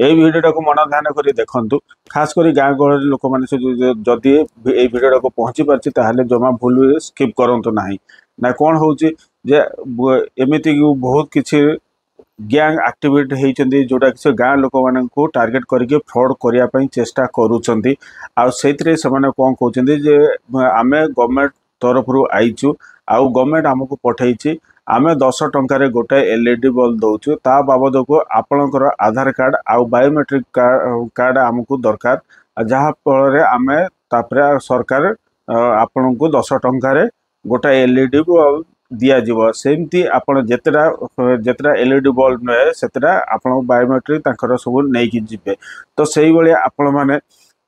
এই ভিডিওটা को मन ध्यान कर देखु खास कर गाँ गहल लोक मैंने जदि ये भिडियोटा को पहुँची पार्टी ताहले जमा भूल स्किप करंतु नाही ना कौन हूँ एमती बहुत किसी गैंग एक्टिविटी होती जोटा कि गाँ लोक मान टार्गेट करके फ्रॉड करने चेष्टा करुँच से कौन कहते आम गवर्नमेंट तरफ आईचु आउ गवर्नमेंट आमको पठे आम 10 टंकार गोटे एलईडी बल्ब दौचु ता बाबद को आपणकर आधार कार्ड आउ बायोमेट्रिक कार्ड आमको दरकार जहाँ फल आम सरकार आपण को 10 टंकार गोटे एलईडी बल्ब दिज्व सेमती आपड़ जितेटा एलईडी बल्ब नुहे से आप बायोमेट्रिक सब नहीं जी तो से भाई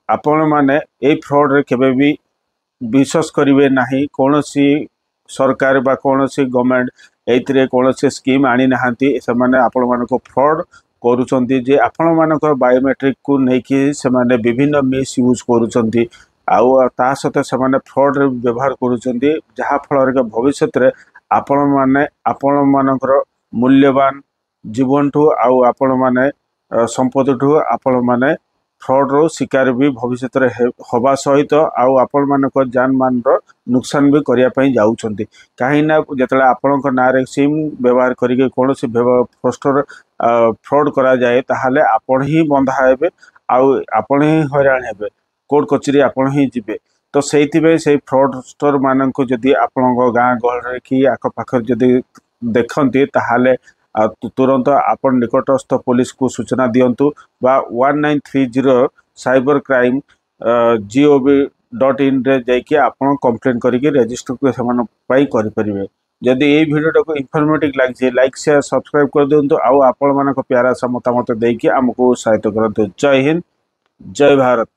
आपण मैंने ये फ्रॉड रे केबे भी विश्वास करेंगे ना कौन सरकार बा कौन गवर्नमेंट ये कौन स्कीम आनी ना से आपण मान फ्रॉड करुँचे जे आपण मान बायोमेट्रिक को लेकिन से विभिन्न मिस यूज करुँच ता सहित से फ्रॉड व्यवहार करुँच जहाँ फल भविष्य में आपण मानकर मूल्यवान जीवन ठू आउ आपण माने संपत्ति ठू आपण माने फ्रॉड रो शिकार भी भविष्य में हवा सहित आउ आपण मानक जान मान रो नुकसान भी करने जाउछंती कहीं जिते आपण ना सिम व्यवहार करके कौन पोस्टर फ्रॉड करा जाए ताहले आपण ही बंधा हेबे आउ आपण ही हैरान हेबे कोर्ट कचेरी आपण ही जिबे तो से फ्रॉडस्टर मान को जदि आपण गाँ गहल कि आखपाख जदि देखती ताहले तुरंत आपण निकटस्थ पुलिस को सूचना दिंतु बा 1930 साइबर क्राइम gov.in रे जाइए आपण कंप्लेन करके रजिस्टर करें जदि ये वीडियोटा को इनफॉर्मेटिव लगे लाइक शेयर सब्सक्राइब कर दिंतु आउ आपण मान प्यारा सा मतामत देकी आमको उत्साहित करते। जय हिंद जय भारत।